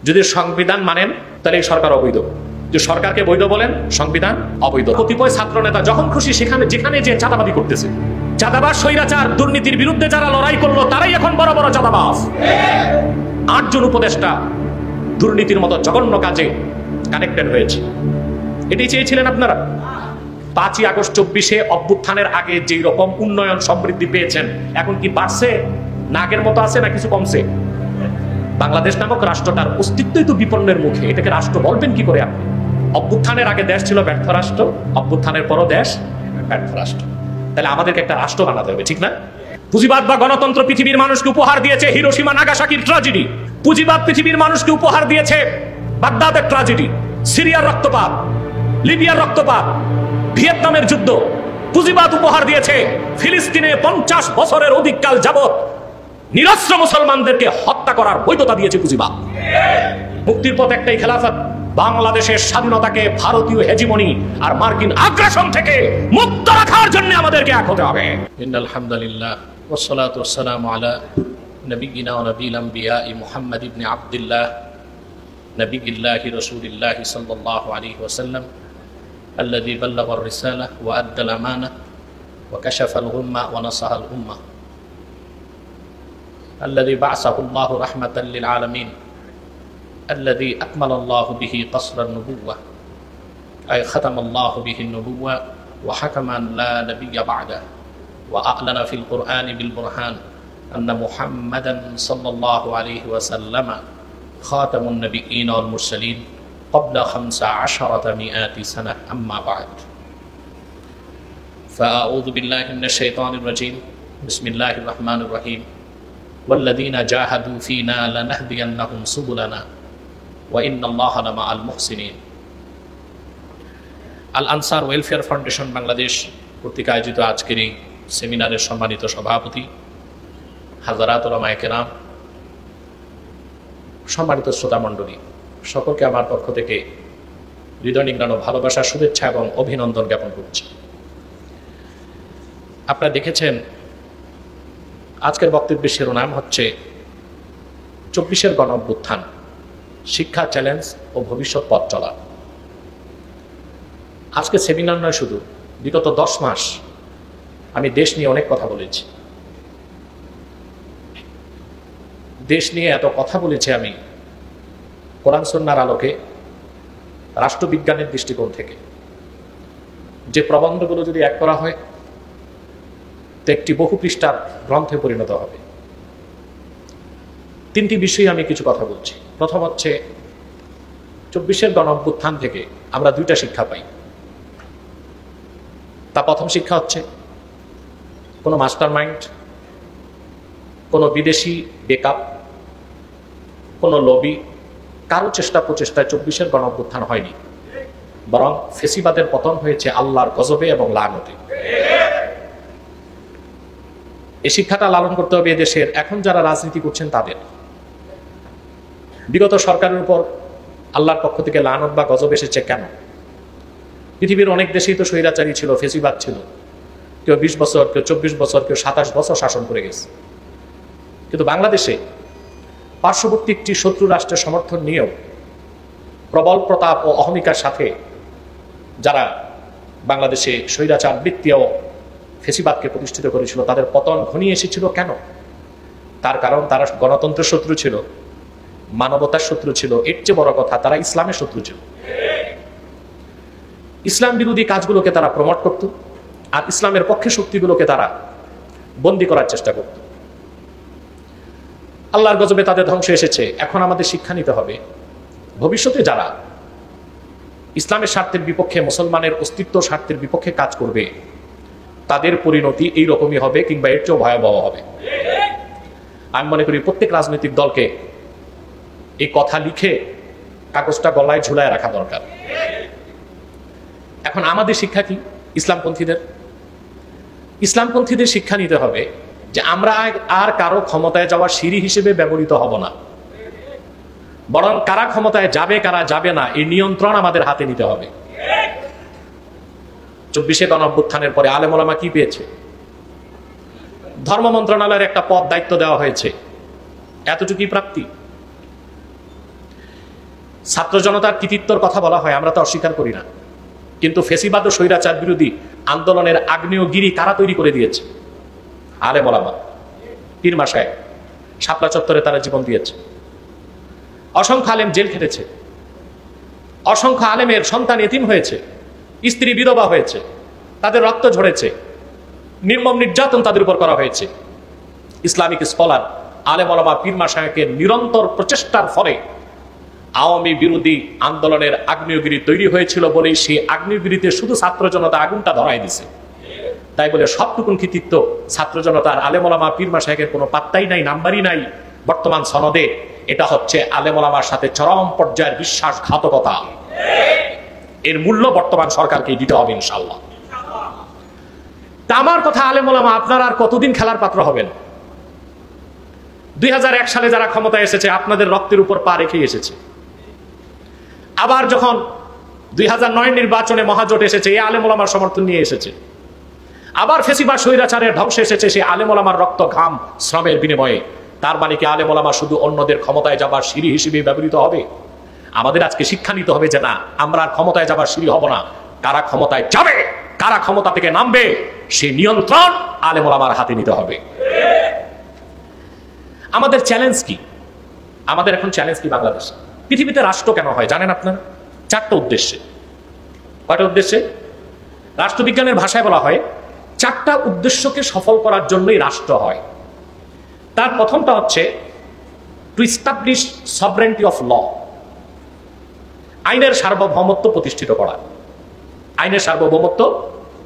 যদি সংবিধান মানেন তাহলে এই সরকার অবৈধ, যে সরকারকে বৈধ বলেন সংবিধান অবৈধ। কতিপয় ছাত্র নেতা যখন খুশি সেখানে যেখানে যে চাঁদাবাজি করতেছে, চাঁদাবাজ স্বৈরাচার দুর্নীতির বিরুদ্ধে যারা লড়াই করলো তারাই এখন বড় বড় চাঁদাবাজ। 8 জন উপদেষ্টা দুর্নীতির মতো জঘন্য কাজে কানেক্টেড হয়েছে। এটাই চেয়েছিলেন আপনারা? 5ই আগস্ট 24-এ অভ্যুত্থানের আগে যেই রকম উন্নয়ন সমৃদ্ধি পেয়েছেন, এখন কি বাড়ছে না আগের মতো আছে না কিছু কমছে? বাংলাদেশ নামক রাষ্ট্রটার অস্তিত্বই তো বিপন্নের মুখে, এটাকে রাষ্ট্র বলবেন কি করে আপনি? অভ্যুত্থানের আগে দেশ ছিল ব্যর্থ রাষ্ট্র, অভ্যুত্থানের পরও দেশ ব্যর্থ রাষ্ট্র। তাহলে আমাদেরকে একটা রাষ্ট্র বানাতে হবে, ঠিক না? পুঁজিবাদ বা গণতন্ত্র পৃথিবীর মানুষকে উপহার দিয়েছে হিরোশিমা নাগাসাকির ট্র্যাজেডি। পুঁজিবাদ পৃথিবীর মানুষকে উপহার দিয়েছে বাগদাদের ট্র্যাজেডি, সিরিয়ার রক্তপাত, লিবিয়ার রক্তপাত, ভিয়েতনামের যুদ্ধ। পুঁজিবাদ উপহার দিয়েছে ফিলিস্তিনে 50 বছরের অধিককাল যাবত নিরস্ত্র মুসলমানদেরকে হত্যা করার বৈধতা দিয়েছে পুঁজিবাদ। মুক্তির পথ একটাই, খেলাফত। বাংলাদেশের স্বাধীনতাকে ভারতীয় হেজিমনি আর মার্কিন আগ্রাসন থেকে মুক্ত রাখার জন্য আমাদেরকে এক হতে হবে। ইন্নাল হামদুলিল্লাহ ওয়াসসালাতু ওয়াসসালামু আলা নবিয়িনা ওয়া নবিয়িল আমবিয়া মুহাম্মদ ইবনে আব্দুল্লাহ নবিয়িল্লাহি রাসূলিল্লাহি সাল্লাল্লাহু আলাইহি ওয়াসাল্লাম الذي بلغ الرسالة وأدى الأمانة وكشف الغمة ونصح الأمة الذي بعثه الله رحمة للعالمين الذي أكمل الله به قصر النبوة أي ختم الله به النبوة وحكما لا نبي بعده وأعلن في القرآن بالبرهان أن محمدا صلى الله عليه وسلم خاتم النبيين والمرسلين قبل 15 سنة أما بعد فأعوذ بالله من الشيطان الرجيم بسم الله الرحمن الرحيم والذين جاهدوا فينا لنهدينهم سبلنا وإن الله لمع المحسنين। আল আনসার ওয়েলফেয়ার ফাউন্ডেশন বাংলাদেশ কর্তৃক আয়োজিত আজকের এই সেমিনারের সম্মানিত সভাপতি হাজারাত উলামায়ে কেরাম, সম্মানিত শ্রোতামণ্ডলী, সকলকে আমার পক্ষ থেকে হৃদয় নিংড়ানো ভালোবাসা, শুভেচ্ছা এবং অভিনন্দন জ্ঞাপন করছি। আপনারা দেখেছেন আজকের বক্তব্যের শিরোনাম হচ্ছে 24-এর গণ অভ্যুত্থান, শিক্ষা চ্যালেঞ্জ ও ভবিষ্যৎ পথ চলা। আজকে সেমিনার নয়, শুধু বিগত 10 মাস আমি দেশ নিয়ে অনেক কথা বলেছি। দেশ নিয়ে এত কথা বলেছি আমি কোরআন সুন্নাহর আলোকে, রাষ্ট্রবিজ্ঞানের দৃষ্টিকোণ থেকে। যে প্রবন্ধগুলো যদি এক করা হয় তো একটি বহু পৃষ্ঠার গ্রন্থে পরিণত হবে। 3টি বিষয়ে আমি কিছু কথা বলছি। প্রথম হচ্ছে 24-এর গণ অভ্যুত্থান থেকে আমরা 2টা শিক্ষা পাই। তা প্রথম শিক্ষা হচ্ছে কোনো মাস্টার মাইন্ড, কোনো বিদেশি বেকআপ, কোনো লবি, কারো চেষ্টা প্রচেষ্টায় 24-এর গণ অভ্যুত্থান হয়নি, বরং ফেসিবাদের পতন হয়েছে আল্লাহর গজবে এবং লানতে। এই শিক্ষাটা লালন করতে হবে এদেশের এখন যারা রাজনীতি করছেন তাদের। বিগত সরকারের উপর আল্লাহর পক্ষ থেকে লানত বা গজব এসেছে কেন? পৃথিবীর অনেক দেশেই তো স্বৈরাচারী ছিল, ফেসিবাদ ছিল। কেউ 20 বছর, কেউ 24 বছর, কেউ 27 বছর শাসন করে গেছে। কিন্তু বাংলাদেশে পার্শ্ববর্তী একটি শত্রু রাষ্ট্রের সমর্থন নিয়েও প্রবল প্রতাপ ও অহমিকার সাথে যারা বাংলাদেশে স্বৈরাচার বৃত্তি ও ফেসিবাদকে প্রতিষ্ঠিত করেছিল, তাদের পতন ঘনিয়ে এসেছিল কেন? তার কারণ তারা গণতন্ত্রের শত্রু ছিল, মানবতার শত্রু ছিল, এর চেয়ে বড় কথা তারা ইসলামের শত্রু ছিল। ইসলাম বিরোধী কাজগুলোকে তারা প্রমোট করত, আর ইসলামের পক্ষে শক্তিগুলোকে তারা বন্দী করার চেষ্টা করত। আল্লাহর গজবে তাদের ধ্বংস এসেছে। এখন আমাদের শিক্ষা নিতে হবে, ভবিষ্যতে যারা ইসলামের স্বার্থের বিপক্ষে, মুসলমানের অস্তিত্ব স্বার্থের বিপক্ষে কাজ করবে, তাদের পরিণতি এই রকমই হবে কিংবা এর চেয়েও ভয়াবহ হবে। আমি মনে করি প্রত্যেক রাজনৈতিক দলকে এই কথা লিখে কাগজটা গলায় ঝুলায় রাখা দরকার। এখন আমাদের শিক্ষা কি? ইসলামপন্থীদের শিক্ষা নিতে হবে যে আমরা আর কারো ক্ষমতায় যাওয়ার সিঁড়ি হিসেবে ব্যবহৃত হব না, বরং কারা ক্ষমতায় যাবে কারা যাবে না এই নিয়ন্ত্রণ আমাদের হাতে নিতে হবে। 24-এ গণ অভ্যুত্থানের পরে আলেম ওলামা কি পেয়েছে? ধর্ম মন্ত্রণালয়ের একটা পদ দায়িত্ব দেওয়া হয়েছে, এতটুকুই প্রাপ্তি। ছাত্র জনতার কৃতিত্বর কথা বলা হয়, আমরা তো অস্বীকার করি না, কিন্তু ফেসিবাদ ও স্বৈরাচার বিরোধী আন্দোলনের আগ্নেয়গিরি কারা তৈরি করে দিয়েছে? আলেম ওলামা, পীর মাশায়েখ। শাপলা চত্বরে তারা জীবন দিয়েছে। অসংখ্য আলেম জেল খেটেছে, অসংখ্য আলেমের সন্তান এতিম হয়েছে, স্ত্রী বিধবা হয়েছে, তাদের রক্ত ঝরেছে, নির্মম নির্যাতন তাদের উপর করা হয়েছে। ইসলামিক স্কলার, আলেম ওলামা, পীর মাশায়েখের নিরন্তর প্রচেষ্টার ফলে আওয়ামী বিরোধী আন্দোলনের আগ্নেয়গিরি তৈরি হয়েছিল বলেই সেই আগ্নেয়গিরিতে শুধু ছাত্র জনতা আগুনটা ধরায় দিছে। তাই বলে সবটুকুন কৃতিত্ব ছাত্র জনতার, আলেম ওলামা, পীর মাশায়েখের কোনো পাত্তাই নাই, নাম্বারই নাই বর্তমান সনদে। এটা হচ্ছে আলেম ওলামার সাথে চরম পর্যায়ের বিশ্বাসঘাতকতা। এর মূল্য বর্তমান সরকারকে দিতে হবে ইনশাআল্লাহ। তা আমার কথা, আলেম ওলামা আপনারা আর কতদিন খেলার পাত্র হবেন? 2001 সালে যারা ক্ষমতায় এসেছে আপনাদের রক্তের উপর পা রেখে এসেছে। আবার যখন 2009 নির্বাচনে মহাজোট এসেছে, এই আলেম ওলামার সমর্থন নিয়ে এসেছে। আবার ফেসিবাদ স্বৈরাচারের ধ্বংস এসেছে সেই আলেম ওলামার রক্ত, ঘাম, শ্রমের বিনিময়ে। তার মানে কি আলেম ওলামা শুধু অন্যদের ক্ষমতায় যাবার সিঁড়ি হিসেবে ব্যবহৃত হবে? আমাদের আজকে শিক্ষা নিতে হবে যে না, আমরা আর ক্ষমতায় যাবার সিঁড়ি হব না। কারা ক্ষমতায় যাবে, কারা ক্ষমতা থেকে নামবে, সেই নিয়ন্ত্রণ আলেম ওলামার হাতে নিতে হবে। আমাদের চ্যালেঞ্জ কি? আমাদের এখন চ্যালেঞ্জ কি? বাংলাদেশ পৃথিবীতে রাষ্ট্র কেন হয় জানেন আপনারা? 4টা উদ্দেশ্যে। কয়টা উদ্দেশ্যে? রাষ্ট্রবিজ্ঞানের ভাষায় বলা হয় 4টা উদ্দেশ্যকে সফল করার জন্যই রাষ্ট্র হয়। তার প্রথমটা হচ্ছে to establish sovereignty of law, আইনের সার্বভৌমত্ব প্রতিষ্ঠিত করা। আইনের সার্বভৌমত্ব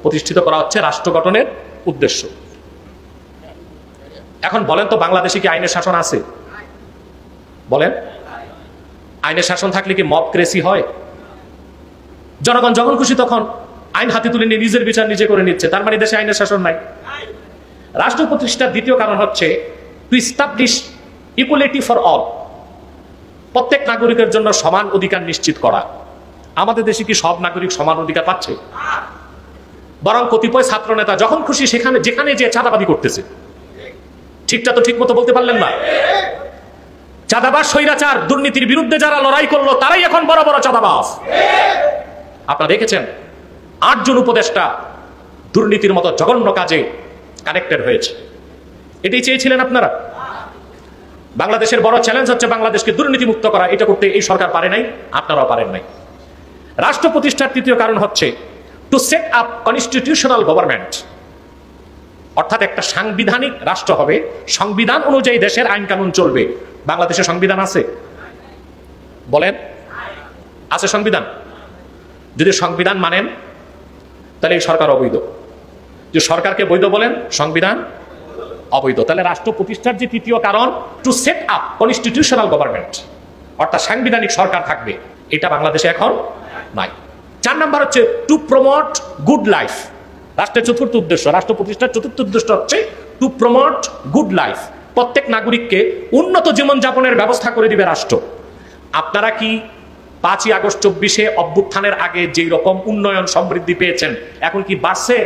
প্রতিষ্ঠিত করা হচ্ছে রাষ্ট্র গঠনের উদ্দেশ্য। এখন বলেন তো, বাংলাদেশে কি আইনের শাসন আছে? বলেন, আইনের শাসন থাকলে কি মবক্রেসি হয়? জনগণ যখন খুশি তখন আইন হাতে তুলে নিয়ে নিজের বিচার নিজে করে নিচ্ছে, তার মানে দেশে আইনের শাসন নাই। রাষ্ট্র প্রতিষ্ঠার দ্বিতীয় কারণ হচ্ছে to establish equality for all, প্রত্যেক নাগরিকের জন্য সমান অধিকার নিশ্চিত করা। আমাদের দেশে কি সব নাগরিক সমান অধিকার পাচ্ছে? বরং কতিপয় ছাত্র নেতা যখন খুশি সেখানে যেখানে যে চাঁদাবাদি করতেছে। ঠিকটা তো ঠিক মতো বলতে পারলেন না। চাঁদাবাজ, স্বৈরাচার, দুর্নীতির বিরুদ্ধে যারা লড়াই করলো তারাই এখন বড় বড় চাঁদাবাজ। আপনারা দেখেছেন 8 জন উপদেষ্টা দুর্নীতির মতো জঘন্য কাজে কানেক্টেড হয়েছে। এটাই চেয়েছিলেন আপনারা? বাংলাদেশের বড় চ্যালেঞ্জ হচ্ছে বাংলাদেশকে দুর্নীতি মুক্ত করা। এটা করতে এই সরকার পারে নাই, আপনারাও পারেন নাই। রাষ্ট্র প্রতিষ্ঠার তৃতীয় কারণ হচ্ছে to set up constitutional government, অর্থাৎ একটা সাংবিধানিক রাষ্ট্র হবে, সংবিধান অনুযায়ী দেশের আইন কানুন চলবে। বাংলাদেশে সংবিধান আছে? বলেন, আছে সংবিধান? যদি সংবিধান মানেন তাহলে এই সরকার অবৈধ। যে সরকারকে বৈধ বলেন, সংবিধান অবৈধ। তাহলে রাষ্ট্র প্রতিষ্ঠার যে তৃতীয় কারণ to set up constitutional government, অর্থাৎ সাংবিধানিক সরকার থাকবে, এটা বাংলাদেশে এখন নাই। 4 নাম্বার হচ্ছে টু প্রমোট গুড লাইফ। রাষ্ট্রের চতুর্থ উদ্দেশ্য, রাষ্ট্র প্রতিষ্ঠার চতুর্থ উদ্দেশ্য হচ্ছে টু প্রমোট গুড লাইফ, প্রত্যেক নাগরিককে উন্নত জীবনযাপনের ব্যবস্থা করে দিবে রাষ্ট্র। আপনারা কি 5ই আগস্ট 24-এ অভ্যুত্থানের আগে যেই রকম উন্নয়ন সমৃদ্ধি পেয়েছেন এখন কি বাড়ছে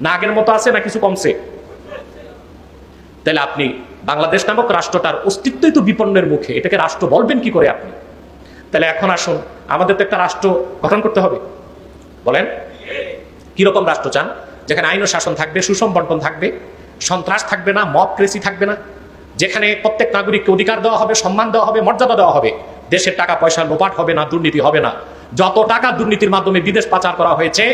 না আগের মতো আছে না কিছু কমছে? তাহলে আপনি বাংলাদেশ নামক রাষ্ট্রটার অস্তিত্বই তো বিপন্নের মুখে, এটাকে রাষ্ট্র বলবেন কি করে আপনি? তাহলে এখন আসুন, আমাদের তো একটা রাষ্ট্র গঠন করতে হবে। বলেন, কিরকম রাষ্ট্র চান? যেখানে আইন ও শাসন থাকবে, সুষম বন্টন থাকবে, সন্ত্রাস থাকবে না, মবক্রেসি থাকবে না, যেখানে প্রত্যেক নাগরিককে অধিকার দেওয়া হবে, সম্মান দেওয়া হবে, মর্যাদা দেওয়া হবে, দেশের টাকা পয়সা লোপাট হবে না, দুর্নীতি হবে না। যত টাকা দুর্নীতির মাধ্যমে বিদেশ পাচার করা হয়েছে,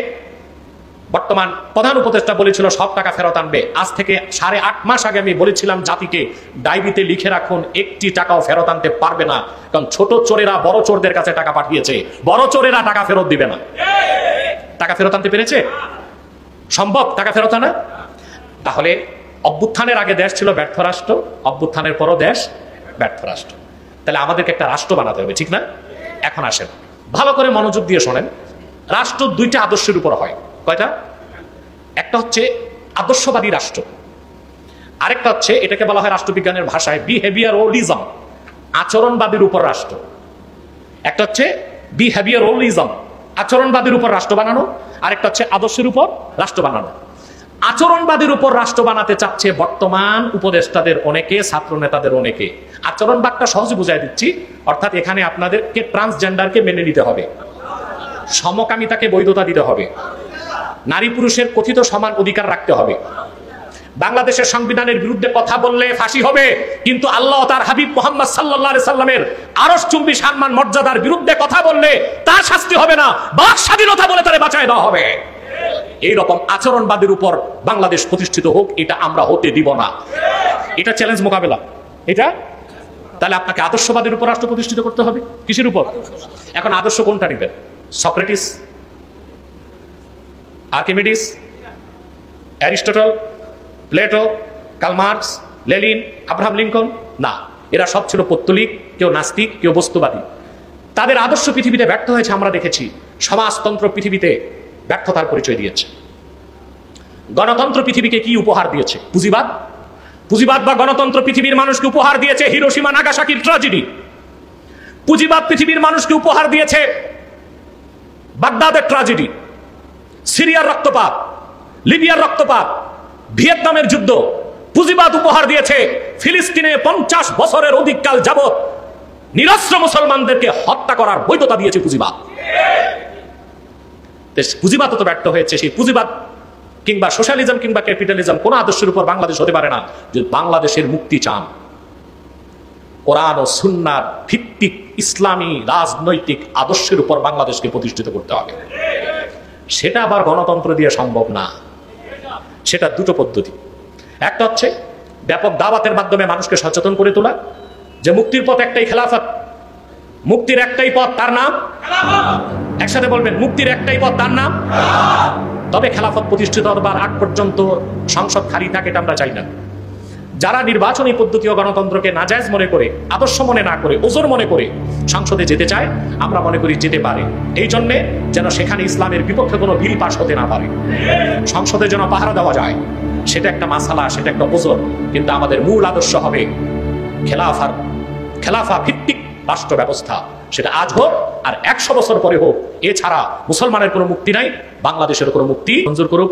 বর্তমান প্রধান উপদেষ্টা বলেছিল সব টাকা ফেরত আনবে। আজ থেকে 8.5 মাস আগে আমি বলেছিলাম জাতিকে, ডায়েরিতে লিখে রাখুন, 1টি টাকাও ফেরত আনতে পারবে না, কারণ ছোট চোরেরা বড় চোরদের কাছে টাকা পাঠিয়েছে, বড় চোরেরা টাকা ফেরত দিবে না। টাকা ফেরত আনতে পেরেছে? সম্ভব টাকা ফেরত আনা? তাহলে অভ্যুত্থানের আগে দেশ ছিল ব্যর্থ রাষ্ট্র, অভ্যুত্থানের পরও দেশ ব্যর্থ রাষ্ট্র। তাহলে আমাদেরকে একটা রাষ্ট্র বানাতে হবে, ঠিক না? এখন আসেন, ভালো করে মনোযোগ দিয়ে শোনেন। রাষ্ট্র 2টা আদর্শের উপর হয়। কয়টা? একটা হচ্ছে আদর্শবাদী রাষ্ট্র, আরেকটা হচ্ছে এটাকে বলা হয় রাষ্ট্রবিজ্ঞানের ভাষায় বিহেভিয়ারলিজম, আচরণবাদীর উপর রাষ্ট্র। একটা হচ্ছে বিহেভিয়ারলিজম, আচরণবাদীর উপর রাষ্ট্র বানানো, আরেকটা হচ্ছে আদর্শের উপর রাষ্ট্র বানানো। আচরণবাদীর উপর রাষ্ট্র বানাতে চাচ্ছে বর্তমান উপদেষ্টাদের অনেকে, ছাত্র নেতাদের অনেকে। আচরণবাদটা সহজে বুঝাই দিচ্ছি, অর্থাৎ এখানে আপনাদেরকে ট্রান্সজেন্ডারকে মেনে নিতে হবে, সমকামিতাকে বৈধতা দিতে হবে, নারী পুরুষের কথিত সমান অধিকার রাখতে হবে, বাংলাদেশের সংবিধানের বিরুদ্ধে কথা বললে ফাঁসি হবে, কিন্তু আল্লাহ তার হাবিব মুহাম্মদ সাল্লাল্লাহু আলাইহি সাল্লামের আরশচুম্বী সম্মান মর্যাদার বিরুদ্ধে কথা বললে তার শাস্তি হবে না, বাক স্বাধীনতা বলে তারে বাঁচায় দেওয়া হবে। এইরকম আচরণবাদের উপর বাংলাদেশ প্রতিষ্ঠিত হোক, এটা আমরা হতে দিব না। এটা চ্যালেঞ্জ মোকাবেলা। এটা তাহলে আপনাকে আদর্শবাদের উপর রাষ্ট্র প্রতিষ্ঠিত করতে হবে। কিসের উপর? এখন আদর্শ কোনটা নেবেন? Socrates, Archimedes, Aristotle, Plato, Karl Marx, Lenin, Abraham Lincoln? না, এরা সব ছিল পৌত্তলিক, কেউ নাস্তিক, কেউ বস্তুবাদী। তাদের আদর্শ পৃথিবীতে ব্যর্থ হয়েছে, আমরা দেখেছি। সমাজতন্ত্র পৃথিবীতে ব্যর্থতার পরিচয় দিয়েছে। গণতন্ত্র পৃথিবীকে কি উপহার দিয়েছে? পুঁজিবাদ। পুঁজিবাদ বা গণতন্ত্র পৃথিবীর মানুষকে উপহার দিয়েছে হিরোশিমা নাগাসাকির ট্র্যাজেডি। পুঁজিবাদ পৃথিবীর মানুষকে উপহার দিয়েছে বাগদাদের ট্র্যাজেডি, সিরিয়ার রক্তপাত, লিবিয়ার রক্তপাত, ভিয়েতনামের যুদ্ধ। পুঁজিবাদ উপহার দিয়েছে ফিলিস্তিনে 50 বছরের অধিককাল যাবত নিরস্ত্র মুসলমানদেরকে হত্যা করার বৈধতা দিয়েছে পুঁজিবাদ। পুঁজিবাদ তো ব্যর্থ হয়েছে। সেই পুঁজিবাদ কিংবা সোশ্যালিজম কিংবা ক্যাপিটালিজম কোন আদর্শের উপর বাংলাদেশ হতে পারে না। যদি বাংলাদেশের মুক্তি চান, কোরআন ও সুন্নাহর ভিত্তিক ইসলামী রাজনৈতিক আদর্শের উপর বাংলাদেশকে প্রতিষ্ঠিত করতে হবে। সেটা আবার গণতন্ত্র দিয়ে সম্ভব না। সেটা দুটো পদ্ধতি। একটা হচ্ছে ব্যাপক দাওয়াতের মাধ্যমে মানুষকে সচেতন করে তোলা যে মুক্তির পথ একটাই, খেলাফত। মুক্তির একটাই পথ, তার নাম একসাথে বলবেন, মুক্তির একটাই পথ, তার নাম। তবে খেলাফত প্রতিষ্ঠিত হবার আগ পর্যন্ত সংসদ খালি থাকে, এটা আমরা চাই না। যারা নির্বাচনী পদ্ধতি ও গণতন্ত্রকে নাজায়েজ মনে করে, আদর্শ মনে না করে, ওজোর মনে করে সংসদে যেতে চায়, আমরা মনে করি যেতে পারে। এই জন্যে যেন সেখানে ইসলামের বিপক্ষে কোনো বিল পাস হতে না পারে, সংসদে যেন পাহারা দেওয়া যায়, সেটা একটা মাসালা, সেটা একটা ওজোর। কিন্তু আমাদের মূল আদর্শ হবে খেলাফা ভিত্তিক রাষ্ট্র ব্যবস্থা। সেটা আজ হোক আর 100 বছর পরে হোক। এছাড়া মুসলমানের কোনো মুক্তি নাই, বাংলাদেশের কোনো মুক্তি মঞ্জুর করুক।